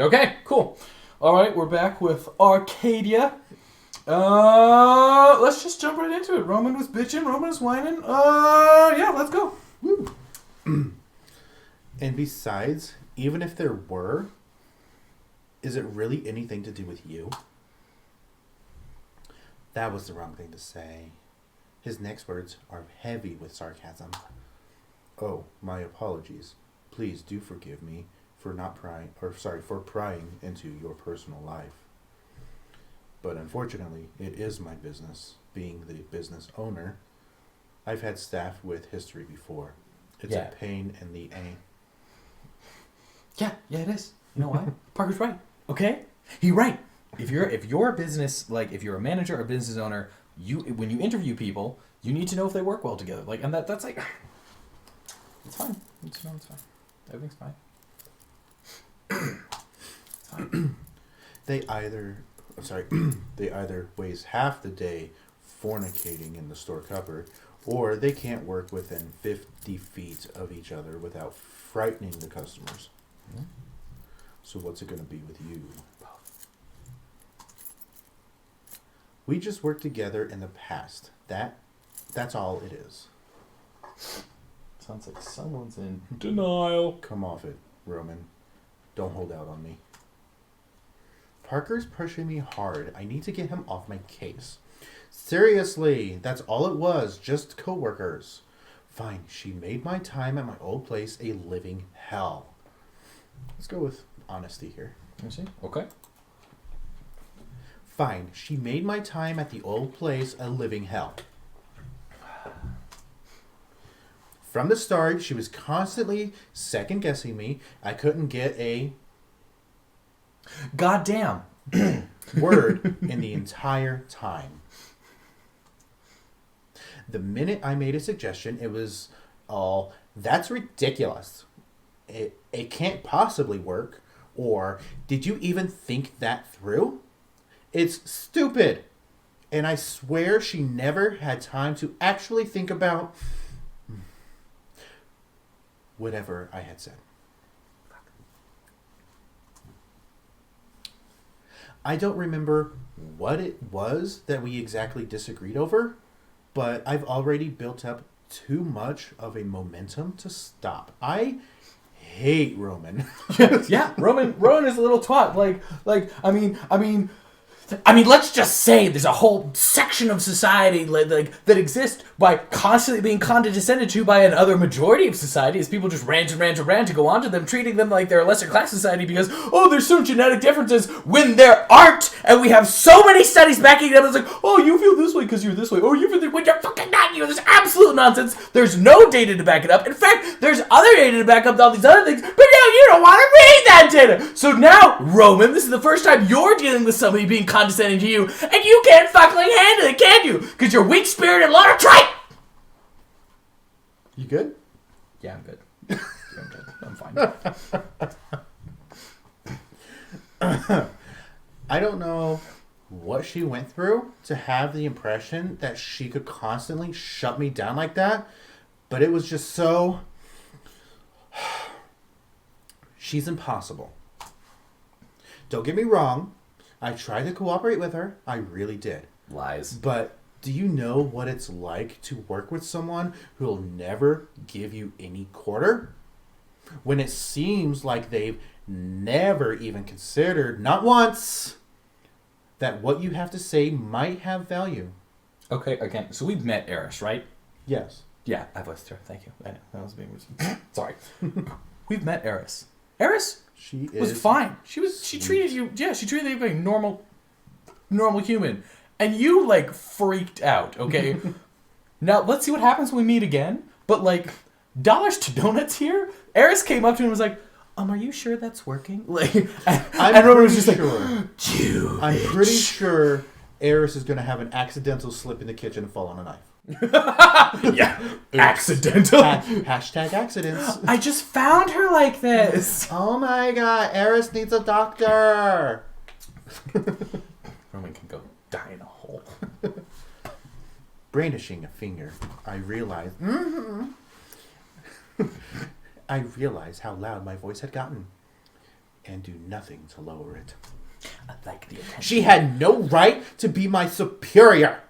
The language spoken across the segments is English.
Okay, cool. All right, we're back with Arcadia. Let's just jump right into it. Roman was bitching. Roman was whining. Yeah, let's go. Woo. And besides, even if there were, is it really anything to do with you? That was the wrong thing to say. His next words are heavy with sarcasm. Oh, my apologies. Please do forgive me for for prying into your personal life. But unfortunately, it is my business. Being the business owner, I've had staff with history before. It's a pain in the ass. Yeah, it is. You know why? Parker's right. Okay, he's right. If you're a business, like if you're a manager or business owner, when you interview people, you need to know if they work well together. Like, and that's like, it's fine. It's fine. Everything's fine. It's fine. They either waste half the day fornicating in the store cupboard, or they can't work within 50 feet of each other without frightening the customers. Mm-hmm. So what's it going to be with you? We just worked together in the past. That's all it is. Sounds like someone's in denial. Come off it, Roman. Don't hold out on me. Parker's pushing me hard. I need to get him off my case. Seriously, that's all it was. Just coworkers. Fine, she made my time at my old place a living hell. Let's go with honesty here. I see. Okay. Fine, she made my time at the old place a living hell. From the start, she was constantly second-guessing me. I couldn't get a goddamn word in the entire time. The minute I made a suggestion, it was all, that's ridiculous. It can't possibly work. Or, did you even think that through? It's stupid. And I swear she never had time to actually think about whatever I had said. I don't remember what it was that we exactly disagreed over, but I've already built up too much of a momentum to stop. I hate Roman. Yeah, Roman is a little twat. I mean, let's just say there's a whole section of society that exists by constantly being condescended to by another majority of society as people just rant to go on to them, treating them like they're a lesser class society because, oh, there's some genetic differences when there aren't, and we have so many studies backing it up. It's like, oh, you feel this way because you're this way. Oh, you feel this way when you're fucking not. There's absolute nonsense. There's no data to back it up. In fact, there's other data to back up all these other things, but now you don't want to read that data. So now, Roman, this is the first time you're dealing with somebody being condescending to you, and you can't fucking handle it, can you? Because you're weak-spirited and a lot of tripe! You good? Yeah, I'm good. I'm fine. I don't know what she went through to have the impression that she could constantly shut me down like that, but it was just so... She's impossible. Don't get me wrong. I tried to cooperate with her. I really did. Lies. But do you know what it's like to work with someone who'll never give you any quarter? When it seems like they've never even considered, not once, that what you have to say might have value. Okay, again, so we've met Eris, right? Yes. Yeah, I've listened to her. Thank you. I know, that was being rude. Sorry. We've met Eris. Eris was fine. She treated you like a normal human. And you, like, freaked out, okay? Now, let's see what happens when we meet again. But, like, dollars to donuts here? Eris came up to me and was like, are you sure that's working? Like, and Roman was just sure. like, you I'm pretty sure Eris is going to have an accidental slip in the kitchen and fall on a knife. Yeah, accidental. Hashtag accidents. I just found her like this. Oh my god, Eris needs a doctor. Roman can go die in a hole. Brandishing a finger, I realized I realized how loud my voice had gotten. and do nothing to lower it. I like the attention. She had no right to be my superior.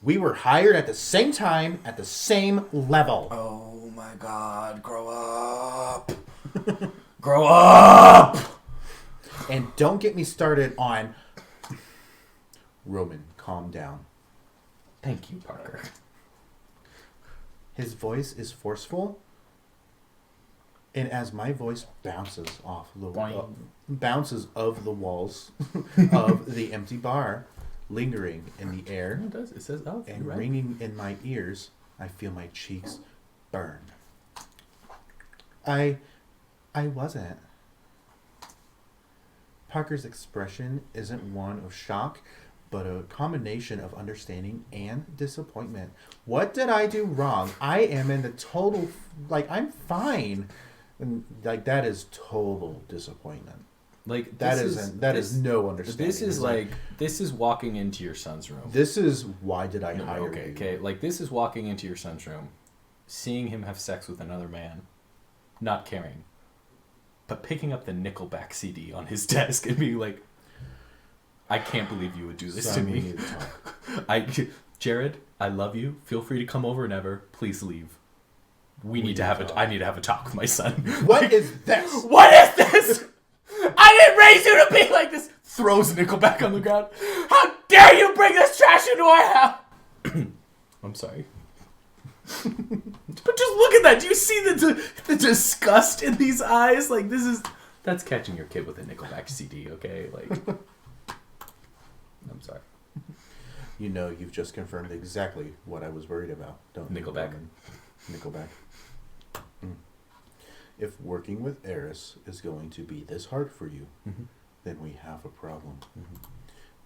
We were hired at the same time, at the same level. Oh my God, grow up. Grow up! And don't get me started on... Roman, calm down. Thank you, Parker. His voice is forceful, and as my voice bounces off bounces of the walls of the empty bar, lingering in the air, It does. It says, "Oh, and right." ringing in my ears, I feel my cheeks burn. I wasn't. Parker's expression isn't one of shock, but a combination of understanding and disappointment. What did I do wrong? I am in the total, I'm fine. And, that is total disappointment. Like, That is no understanding. This is walking into your son's room. This is why did I hire you? Okay. Like, this is walking into your son's room, seeing him have sex with another man, not caring, but picking up the Nickelback CD on his desk and being like, I can't believe you would do this Son, to we me. need to talk. Jared, I love you. Feel free to come over whenever. Please leave. I need to have a talk with my son. What is this? What is this? I didn't raise you to be like this. Throws Nickelback on the ground. How dare you bring this trash into our house? I'm sorry. But just look at that. Do you see the disgust in these eyes? Like, that's catching your kid with a Nickelback CD, okay? Like, I'm sorry. You know, you've just confirmed exactly what I was worried about, don't you? Nickelback. Nickelback. If working with Eris is going to be this hard for you, then we have a problem.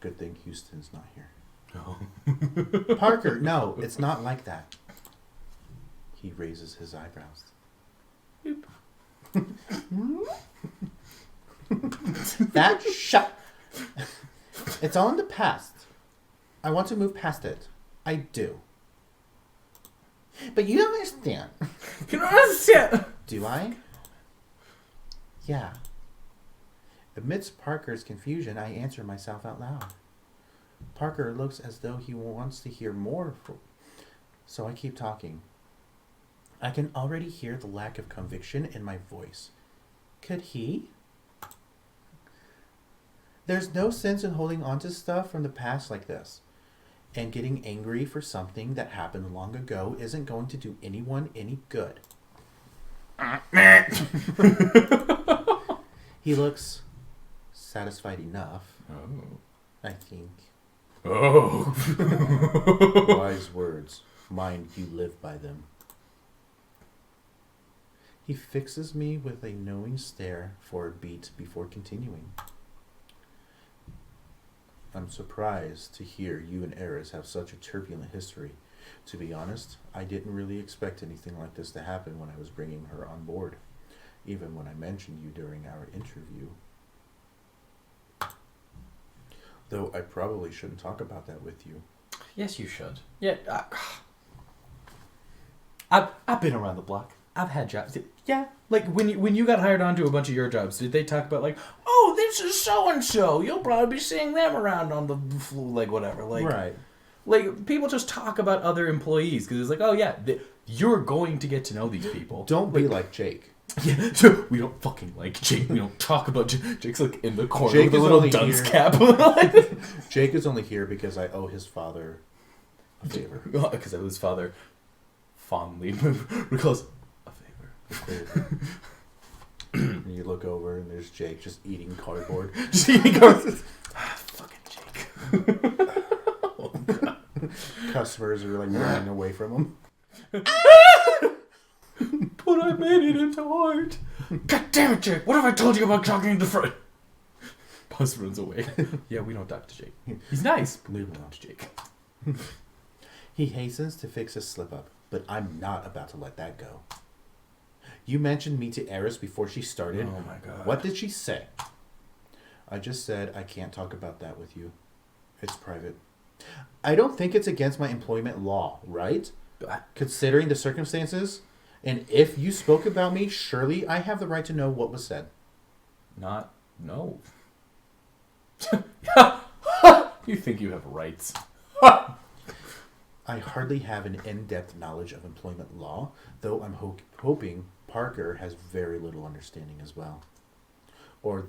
Good thing Houston's not here. No. Parker, no, it's not like that. He raises his eyebrows. That shut. It's all in the past. I want to move past it. I do. But you don't understand. You don't understand. Do I? Yeah. Amidst Parker's confusion, I answer myself out loud. Parker looks as though he wants to hear more, so I keep talking. I can already hear the lack of conviction in my voice. Could he? There's no sense in holding on to stuff from the past like this. And getting angry for something that happened long ago isn't going to do anyone any good. He looks satisfied enough. Oh. I think. Oh. Wise words. Mind you live by them. He fixes me with a knowing stare for a beat before continuing. I'm surprised to hear you and Eris have such a turbulent history. To be honest, I didn't really expect anything like this to happen when I was bringing her on board. Even when I mentioned you during our interview. Though I probably shouldn't talk about that with you. Yes, you should. Yeah. I've been around the block. I've had jobs. Yeah. Like, when you got hired onto a bunch of your jobs, did they talk about, like, oh, this is so-and-so. You'll probably be seeing them around on the floor, like, whatever. Like, right. Like, people just talk about other employees because it's like, oh, yeah, you're going to get to know these people. Don't be like Jake. Yeah, so we don't fucking like Jake. We don't talk about Jake. Jake's like in the corner Jake with a is little only dunce here. cap. Jake is only here because I owe his father a favor. Because his father fondly recalls a favor. And you look over and there's Jake just eating cardboard. Just eating cardboard. Fucking Jake. Oh, God. Customers are like running away from him. But I made it into art. God damn it, Jake. What have I told you about talking in the front? Buzz runs away. Yeah, we don't talk to Jake. He's nice, but we don't talk to Jake. He hastens to fix his slip-up, but I'm not about to let that go. You mentioned me to Eris before she started. Oh my God. What did she say? I just said I can't talk about that with you. It's private. I don't think it's against my employment law, right? Considering the circumstances, and if you spoke about me, surely I have the right to know what was said. Not... No. You think you have rights. I hardly have an in-depth knowledge of employment law, though I'm hoping Parker has very little understanding as well. Or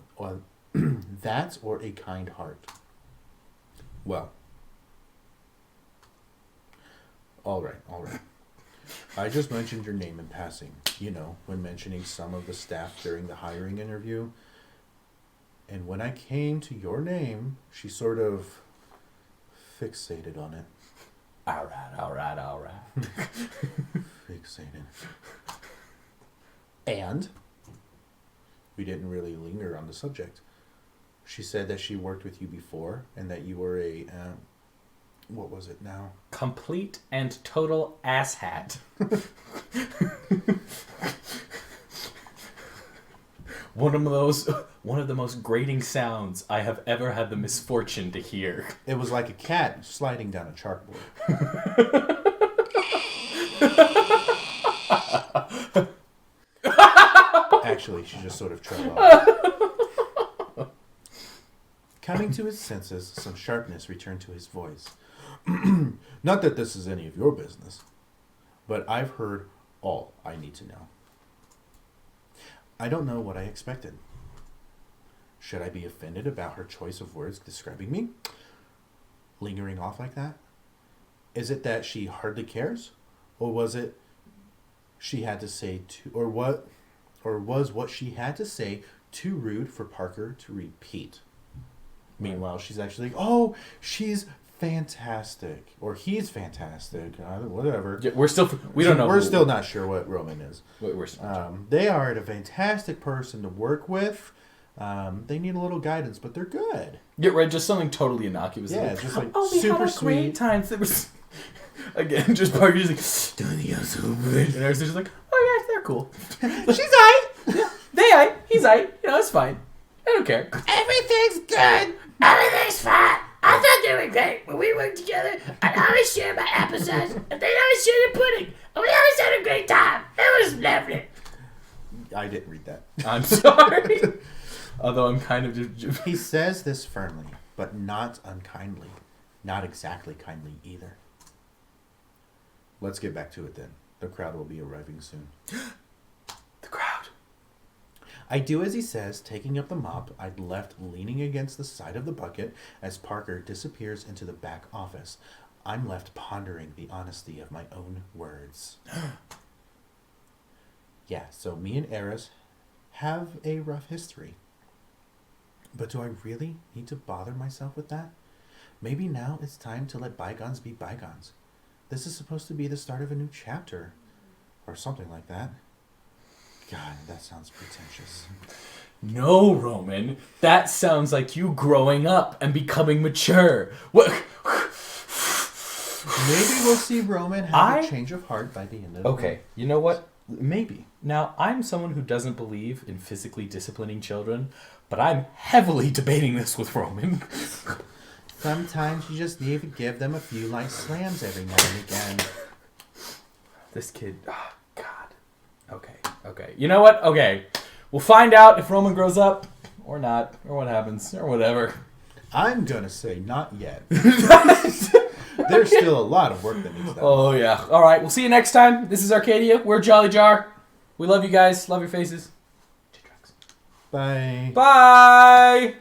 that or a kind heart. Well. All right. I just mentioned your name in passing, when mentioning some of the staff during the hiring interview. And when I came to your name, she sort of fixated on it. All right. Fixated. And we didn't really linger on the subject. She said that she worked with you before and that you were a... what was it now? Complete and total asshat. One of the most grating sounds I have ever had the misfortune to hear. It was like a cat sliding down a chalkboard. Actually, she just sort of trailed off. Coming to his senses, some sharpness returned to his voice. Not that this is any of your business, but I've heard all I need to know. I don't know what I expected. Should I be offended about her choice of words describing me? Lingering off like that? Is it that she hardly cares? Or was it she had to say too, or was what she had to say too rude for Parker to repeat? Meanwhile, she's actually like, oh, she's fantastic, or he's fantastic, whatever. Yeah, we don't know. We're still not sure what Roman is. We're they are a fantastic person to work with. They need a little guidance, but they're good. Yeah, right. Just something totally innocuous. Yeah, just like we super had a sweet. great times. There was again just Parker just like, and everyone's just like, oh yeah, they're cool. She's aight. Yeah, they aight. He's aight. It's fine. I don't care. Everything's good. Everything's fine. I thought they were great when we worked together. I'd always share my applesauce, and they'd always share the pudding. And we always had a great time. It was lovely. I didn't read that. I'm sorry. Although I'm kind of just... He says this firmly, but not unkindly. Not exactly kindly either. Let's get back to it then. The crowd will be arriving soon. The crowd. I do as he says, taking up the mop I'd left leaning against the side of the bucket as Parker disappears into the back office. I'm left pondering the honesty of my own words. Yeah, so me and Eris have a rough history. But do I really need to bother myself with that? Maybe now it's time to let bygones be bygones. This is supposed to be the start of a new chapter. Or something like that. God, that sounds pretentious. No, Roman. That sounds like you growing up and becoming mature. What? Maybe we'll see Roman have a change of heart by the end of Okay, you know what? Maybe. Now, I'm someone who doesn't believe in physically disciplining children, but I'm heavily debating this with Roman. Sometimes you just need to give them a few light slams every now and again. This kid... Oh, God. Okay. You know what? Okay. We'll find out if Roman grows up or not, or what happens, or whatever. I'm gonna say not yet. There's still a lot of work that needs done. Oh, yeah. All right. We'll see you next time. This is Arcadia. We're Jolly Jar. We love you guys. Love your faces. Bye. Bye.